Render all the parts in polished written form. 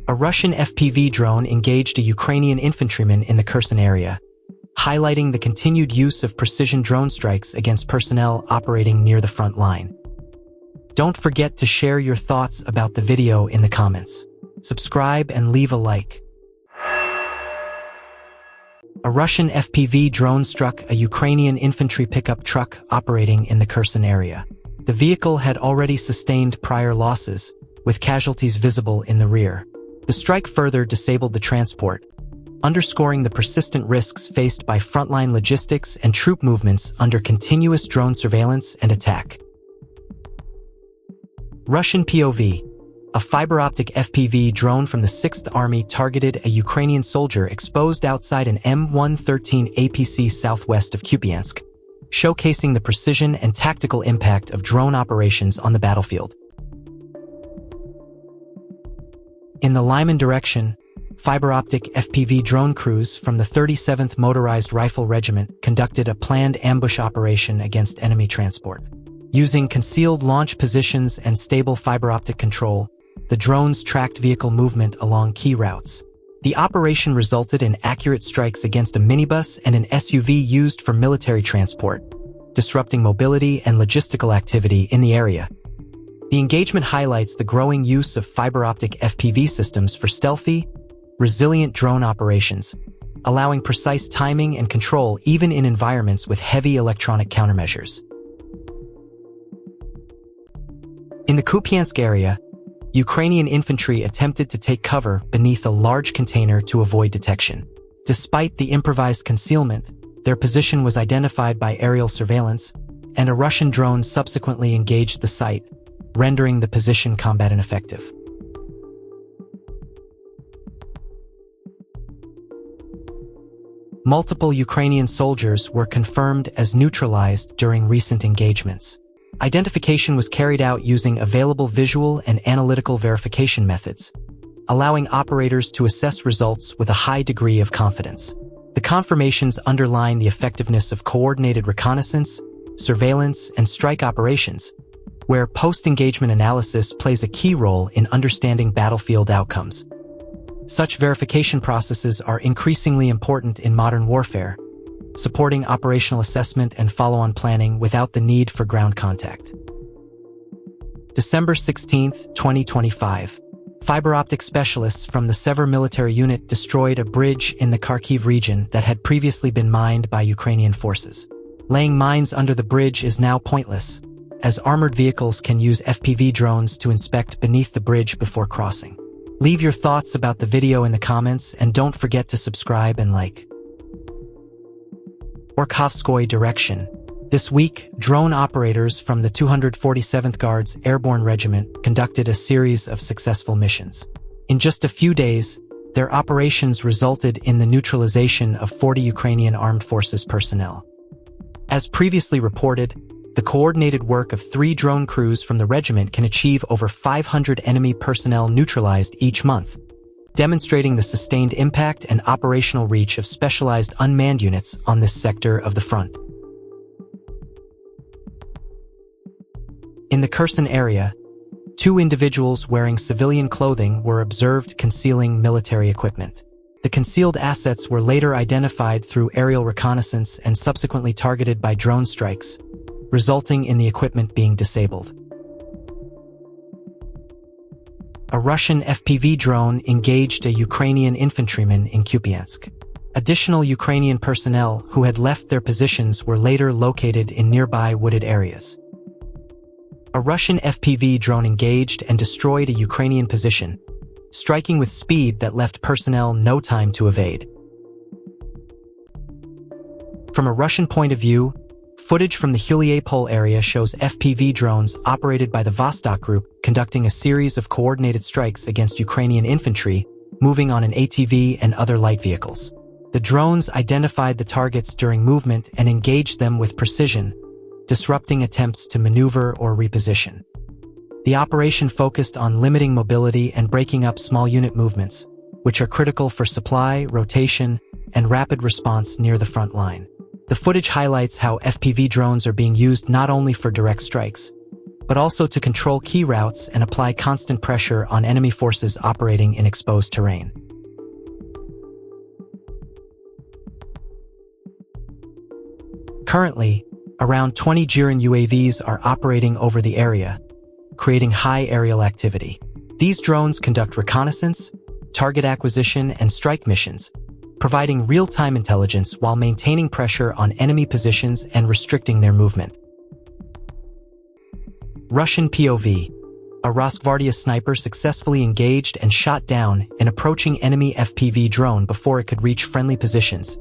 A Russian FPV drone engaged a Ukrainian infantryman in the Kherson area, highlighting the continued use of precision drone strikes against personnel operating near the front line. Don't forget to share your thoughts about the video in the comments. Subscribe and leave a like. A Russian FPV drone struck a Ukrainian infantry pickup truck operating in the Kherson area. The vehicle had already sustained prior losses, with casualties visible in the rear. The strike further disabled the transport, underscoring the persistent risks faced by frontline logistics and troop movements under continuous drone surveillance and attack. Russian POV. A fiber-optic FPV drone from the 6th Army targeted a Ukrainian soldier exposed outside an M113 APC southwest of Kupiansk, showcasing the precision and tactical impact of drone operations on the battlefield. In the Lyman direction, fiber-optic FPV drone crews from the 37th Motorized Rifle Regiment conducted a planned ambush operation against enemy transport. Using concealed launch positions and stable fiber-optic control, the drones tracked vehicle movement along key routes. The operation resulted in accurate strikes against a minibus and an SUV used for military transport, disrupting mobility and logistical activity in the area. The engagement highlights the growing use of fiber-optic FPV systems for stealthy, resilient drone operations, allowing precise timing and control even in environments with heavy electronic countermeasures. In the Kupiansk area, Ukrainian infantry attempted to take cover beneath a large container to avoid detection. Despite the improvised concealment, their position was identified by aerial surveillance, and a Russian drone subsequently engaged the site, rendering the position combat ineffective. Multiple Ukrainian soldiers were confirmed as neutralized during recent engagements. Identification was carried out using available visual and analytical verification methods, allowing operators to assess results with a high degree of confidence. The confirmations underline the effectiveness of coordinated reconnaissance, surveillance, and strike operations, where post-engagement analysis plays a key role in understanding battlefield outcomes. Such verification processes are increasingly important in modern warfare, supporting operational assessment and follow-on planning without the need for ground contact. December 16, 2025. Fiber-optic specialists from the Sever military unit destroyed a bridge in the Kharkiv region that had previously been mined by Ukrainian forces. Laying mines under the bridge is now pointless, as armored vehicles can use FPV drones to inspect beneath the bridge before crossing. Leave your thoughts about the video in the comments and don't forget to subscribe and like. Orkhovskoye direction. This week, drone operators from the 247th Guards Airborne Regiment conducted a series of successful missions. In just a few days, their operations resulted in the neutralization of 40 Ukrainian armed forces personnel. As previously reported, the coordinated work of 3 drone crews from the regiment can achieve over 500 enemy personnel neutralized each month, demonstrating the sustained impact and operational reach of specialized unmanned units on this sector of the front. In the Kherson area, 2 individuals wearing civilian clothing were observed concealing military equipment. The concealed assets were later identified through aerial reconnaissance and subsequently targeted by drone strikes, resulting in the equipment being disabled. A Russian FPV drone engaged a Ukrainian infantryman in Kupiansk. Additional Ukrainian personnel who had left their positions were later located in nearby wooded areas. A Russian FPV drone engaged and destroyed a Ukrainian position, striking with speed that left personnel no time to evade. From a Russian point of view, footage from the Huliapol area shows FPV drones operated by the Vostok Group conducting a series of coordinated strikes against Ukrainian infantry moving on an ATV and other light vehicles. The drones identified the targets during movement and engaged them with precision, disrupting attempts to maneuver or reposition. The operation focused on limiting mobility and breaking up small unit movements, which are critical for supply, rotation, and rapid response near the front line. The footage highlights how FPV drones are being used not only for direct strikes, but also to control key routes and apply constant pressure on enemy forces operating in exposed terrain. Currently, around 20 Jiran UAVs are operating over the area, creating high aerial activity. These drones conduct reconnaissance, target acquisition, and strike missions, providing real-time intelligence while maintaining pressure on enemy positions and restricting their movement. Russian POV. A Rosgvardia sniper successfully engaged and shot down an approaching enemy FPV drone before it could reach friendly positions,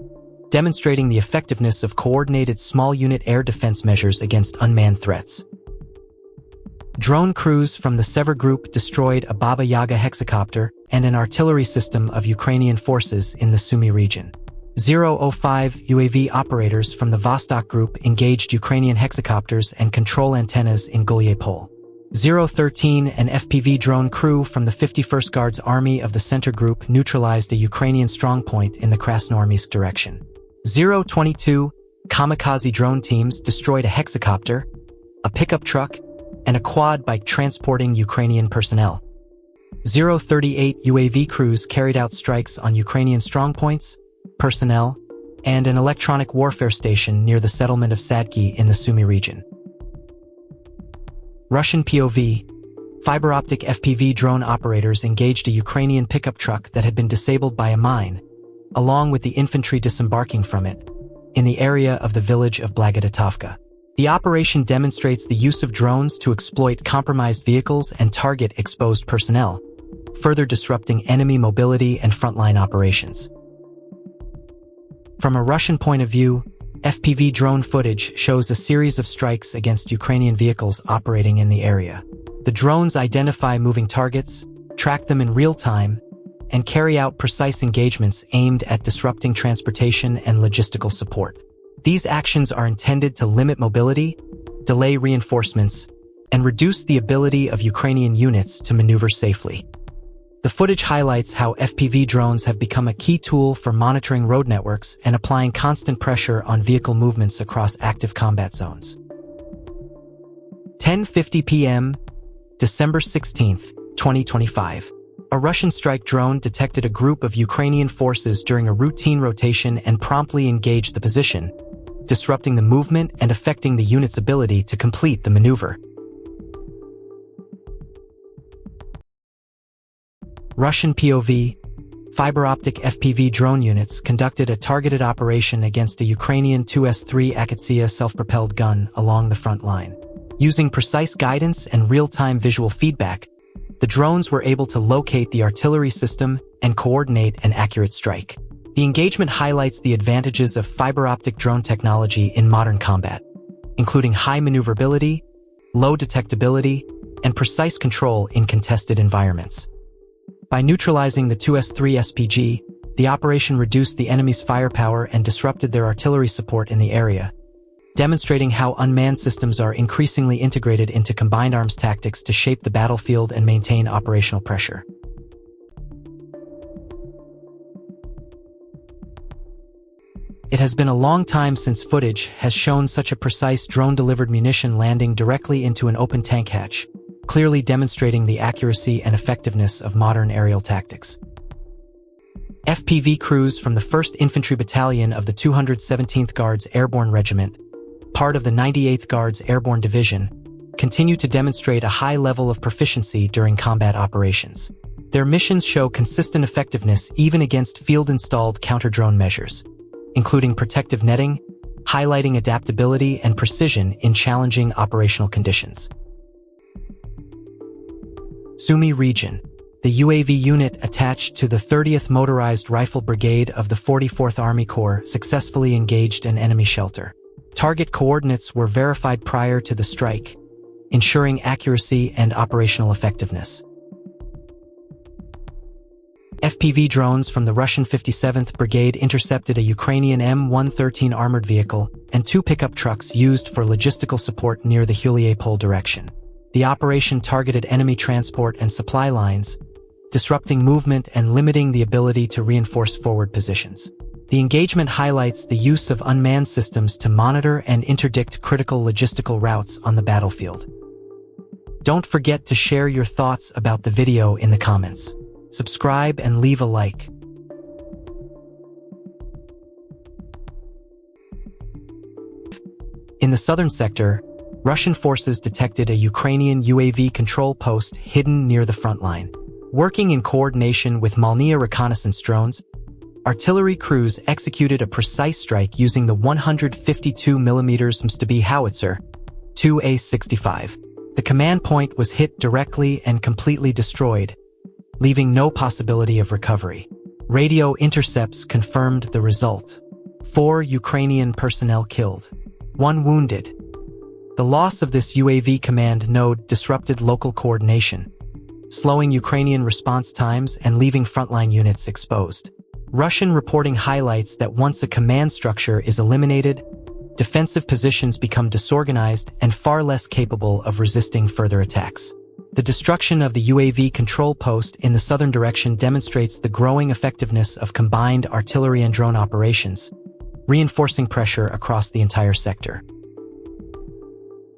demonstrating the effectiveness of coordinated small-unit air defense measures against unmanned threats. Drone crews from the Sever Group destroyed a Baba Yaga hexacopter and an artillery system of Ukrainian forces in the Sumy region. 005 UAV operators from the Vostok Group engaged Ukrainian hexacopters and control antennas in Gulyapol. 013 an FPV drone crew from the 51st Guards Army of the Center Group neutralized a Ukrainian strongpoint in the Krasnoarmysk direction. 022 kamikaze drone teams destroyed a hexacopter, a pickup truck, and a quad bike transporting Ukrainian personnel. 038 UAV crews carried out strikes on Ukrainian strongpoints, personnel, and an electronic warfare station near the settlement of Sadki in the Sumy region. Russian POV. Fiber optic FPV drone operators engaged a Ukrainian pickup truck that had been disabled by a mine, along with the infantry disembarking from it, in the area of the village of Blagodatovka. The operation demonstrates the use of drones to exploit compromised vehicles and target exposed personnel, further disrupting enemy mobility and frontline operations. From a Russian point of view, FPV drone footage shows a series of strikes against Ukrainian vehicles operating in the area. The drones identify moving targets, track them in real time, and carry out precise engagements aimed at disrupting transportation and logistical support. These actions are intended to limit mobility, delay reinforcements, and reduce the ability of Ukrainian units to maneuver safely. The footage highlights how FPV drones have become a key tool for monitoring road networks and applying constant pressure on vehicle movements across active combat zones. 10:50 p.m., December 16, 2025. A Russian strike drone detected a group of Ukrainian forces during a routine rotation and promptly engaged the position, disrupting the movement and affecting the unit's ability to complete the maneuver. Russian POV. Fiber optic FPV drone units conducted a targeted operation against a Ukrainian Tu-S3 Akatsia self-propelled gun along the front line. Using precise guidance and real-time visual feedback, the drones were able to locate the artillery system and coordinate an accurate strike. The engagement highlights the advantages of fiber optic drone technology in modern combat, including high maneuverability, low detectability, and precise control in contested environments. By neutralizing the Tu-S3 SPG, the operation reduced the enemy's firepower and disrupted their artillery support in the area, demonstrating how unmanned systems are increasingly integrated into combined arms tactics to shape the battlefield and maintain operational pressure. It has been a long time since footage has shown such a precise drone-delivered munition landing directly into an open tank hatch, clearly demonstrating the accuracy and effectiveness of modern aerial tactics. FPV crews from the 1st Infantry Battalion of the 217th Guards Airborne Regiment, part of the 98th Guards Airborne Division, continue to demonstrate a high level of proficiency during combat operations. Their missions show consistent effectiveness even against field-installed counter-drone measures, including protective netting, highlighting adaptability and precision in challenging operational conditions. Sumy region. The UAV unit attached to the 30th Motorized Rifle Brigade of the 44th Army Corps successfully engaged an enemy shelter. Target coordinates were verified prior to the strike, ensuring accuracy and operational effectiveness. FPV drones from the Russian 57th Brigade intercepted a Ukrainian M113 armored vehicle and 2 pickup trucks used for logistical support near the Gulyapol direction. The operation targeted enemy transport and supply lines, disrupting movement and limiting the ability to reinforce forward positions. The engagement highlights the use of unmanned systems to monitor and interdict critical logistical routes on the battlefield. Don't forget to share your thoughts about the video in the comments. Subscribe and leave a like. In the southern sector, Russian forces detected a Ukrainian UAV control post hidden near the front line. Working in coordination with Molniya reconnaissance drones, artillery crews executed a precise strike using the 152mm Mstab howitzer, 2A65. The command point was hit directly and completely destroyed, leaving no possibility of recovery. Radio intercepts confirmed the result. 4 Ukrainian personnel killed, 1 wounded. The loss of this UAV command node disrupted local coordination, slowing Ukrainian response times and leaving frontline units exposed. Russian reporting highlights that once a command structure is eliminated, defensive positions become disorganized and far less capable of resisting further attacks. The destruction of the UAV control post in the southern direction demonstrates the growing effectiveness of combined artillery and drone operations, reinforcing pressure across the entire sector.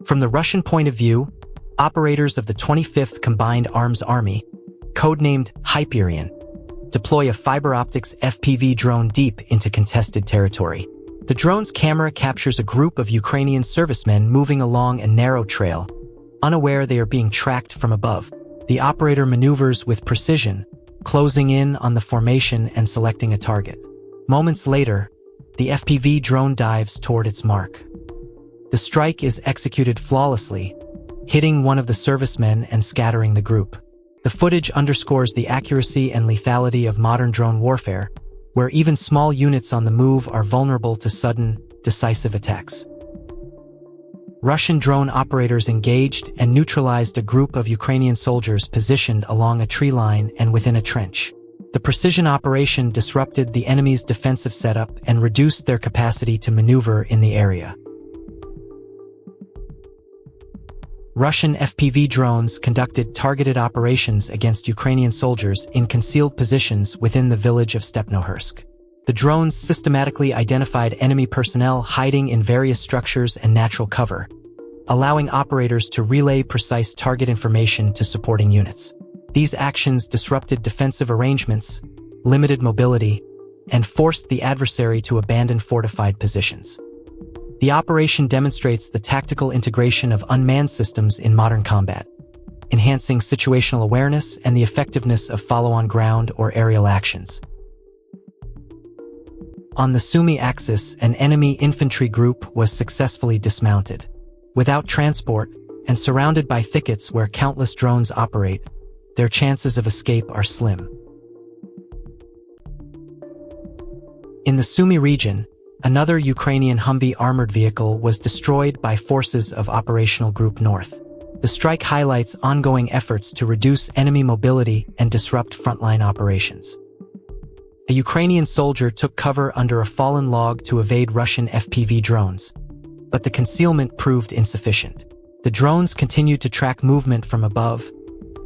From the Russian point of view, operators of the 25th Combined Arms Army, codenamed Hyperion, deploy a fiber optics FPV drone deep into contested territory. The drone's camera captures a group of Ukrainian servicemen moving along a narrow trail, unaware they are being tracked from above. The operator maneuvers with precision, closing in on the formation and selecting a target. Moments later, the FPV drone dives toward its mark. The strike is executed flawlessly, hitting one of the servicemen and scattering the group. The footage underscores the accuracy and lethality of modern drone warfare, where even small units on the move are vulnerable to sudden, decisive attacks. Russian drone operators engaged and neutralized a group of Ukrainian soldiers positioned along a tree line and within a trench. The precision operation disrupted the enemy's defensive setup and reduced their capacity to maneuver in the area. Russian FPV drones conducted targeted operations against Ukrainian soldiers in concealed positions within the village of Stepnohursk. The drones systematically identified enemy personnel hiding in various structures and natural cover, allowing operators to relay precise target information to supporting units. These actions disrupted defensive arrangements, limited mobility, and forced the adversary to abandon fortified positions. The operation demonstrates the tactical integration of unmanned systems in modern combat, enhancing situational awareness and the effectiveness of follow-on ground or aerial actions. On the Sumy axis, an enemy infantry group was successfully dismounted. Without transport, and surrounded by thickets where countless drones operate, their chances of escape are slim. In the Sumy region, another Ukrainian Humvee armored vehicle was destroyed by forces of Operational Group North. The strike highlights ongoing efforts to reduce enemy mobility and disrupt frontline operations. A Ukrainian soldier took cover under a fallen log to evade Russian FPV drones, but the concealment proved insufficient. The drones continued to track movement from above,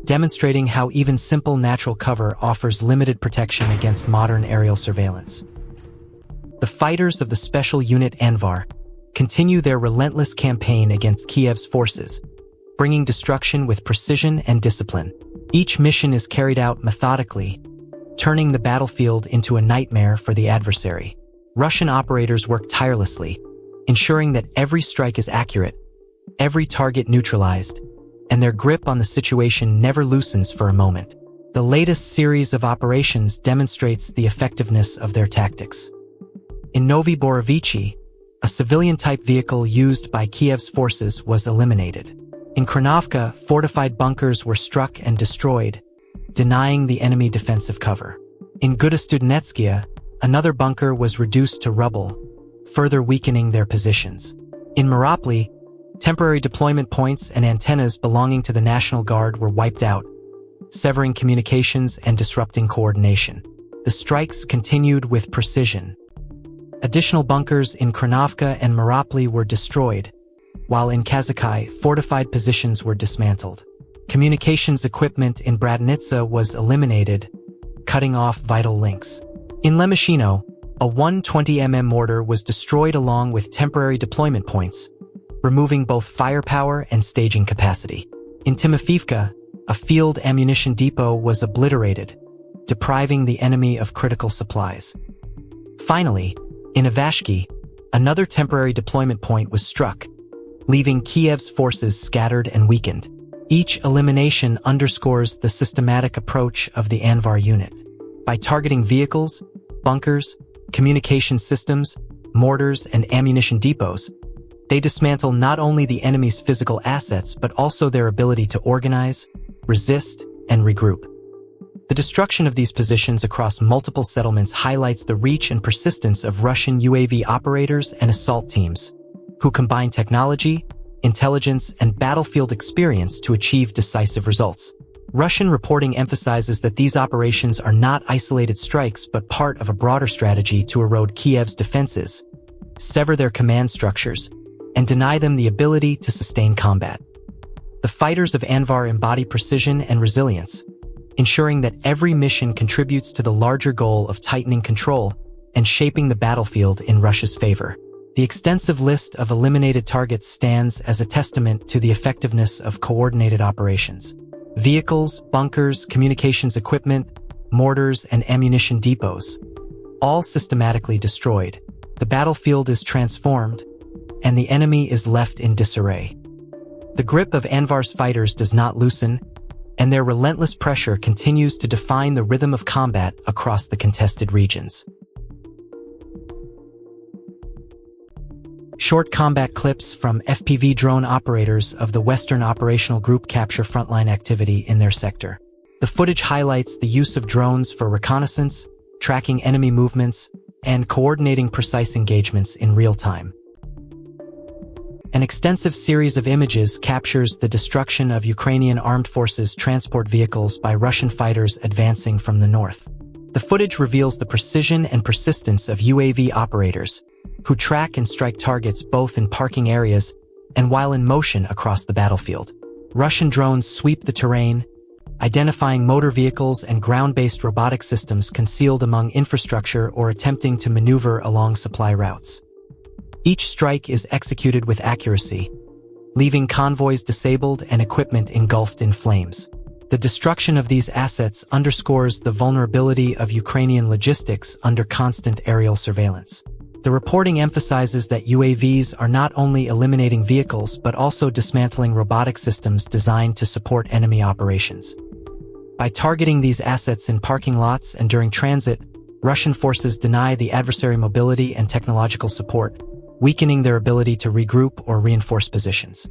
demonstrating how even simple natural cover offers limited protection against modern aerial surveillance. The fighters of the Special Unit Anvar continue their relentless campaign against Kiev's forces, bringing destruction with precision and discipline. Each mission is carried out methodically, turning the battlefield into a nightmare for the adversary. Russian operators work tirelessly, ensuring that every strike is accurate, every target neutralized, and their grip on the situation never loosens for a moment. The latest series of operations demonstrates the effectiveness of their tactics. In Novi Borovichi, a civilian-type vehicle used by Kiev's forces was eliminated. In Kranovka, fortified bunkers were struck and destroyed, denying the enemy defensive cover. In Gudastudnetskaya, another bunker was reduced to rubble, further weakening their positions. In Maropli, temporary deployment points and antennas belonging to the National Guard were wiped out, severing communications and disrupting coordination. The strikes continued with precision. Additional bunkers in Kranovka and Maropli were destroyed, while in Kazakai, fortified positions were dismantled. Communications equipment in Bratnitsa was eliminated, cutting off vital links. In Lemeshino, a 120mm mortar was destroyed along with temporary deployment points, removing both firepower and staging capacity. In Timofeevka, a field ammunition depot was obliterated, depriving the enemy of critical supplies. Finally, in Ivashki, another temporary deployment point was struck, leaving Kiev's forces scattered and weakened. Each elimination underscores the systematic approach of the Anvar unit. By targeting vehicles, bunkers, communication systems, mortars, and ammunition depots, they dismantle not only the enemy's physical assets but also their ability to organize, resist, and regroup. The destruction of these positions across multiple settlements highlights the reach and persistence of Russian UAV operators and assault teams, who combine technology, intelligence, and battlefield experience to achieve decisive results. Russian reporting emphasizes that these operations are not isolated strikes but part of a broader strategy to erode Kiev's defenses, sever their command structures, and deny them the ability to sustain combat. The fighters of Anvar embody precision and resilience, ensuring that every mission contributes to the larger goal of tightening control and shaping the battlefield in Russia's favor. The extensive list of eliminated targets stands as a testament to the effectiveness of coordinated operations. Vehicles, bunkers, communications equipment, mortars, and ammunition depots, all systematically destroyed. The battlefield is transformed, and the enemy is left in disarray. The grip of Anvar's fighters does not loosen, and their relentless pressure continues to define the rhythm of combat across the contested regions. Short combat clips from FPV drone operators of the Western Operational Group capture frontline activity in their sector. The footage highlights the use of drones for reconnaissance, tracking enemy movements, and coordinating precise engagements in real time. An extensive series of images captures the destruction of Ukrainian armed forces transport vehicles by Russian fighters advancing from the north. The footage reveals the precision and persistence of UAV operators, who track and strike targets both in parking areas and while in motion across the battlefield. Russian drones sweep the terrain, identifying motor vehicles and ground-based robotic systems concealed among infrastructure or attempting to maneuver along supply routes. Each strike is executed with accuracy, leaving convoys disabled and equipment engulfed in flames. The destruction of these assets underscores the vulnerability of Ukrainian logistics under constant aerial surveillance. The reporting emphasizes that UAVs are not only eliminating vehicles but also dismantling robotic systems designed to support enemy operations. By targeting these assets in parking lots and during transit, Russian forces deny the adversary mobility and technological support, weakening their ability to regroup or reinforce positions.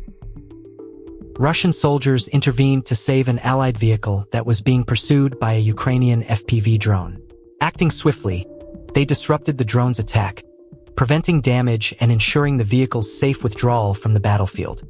Russian soldiers intervened to save an Allied vehicle that was being pursued by a Ukrainian FPV drone. Acting swiftly, they disrupted the drone's attack, preventing damage and ensuring the vehicle's safe withdrawal from the battlefield.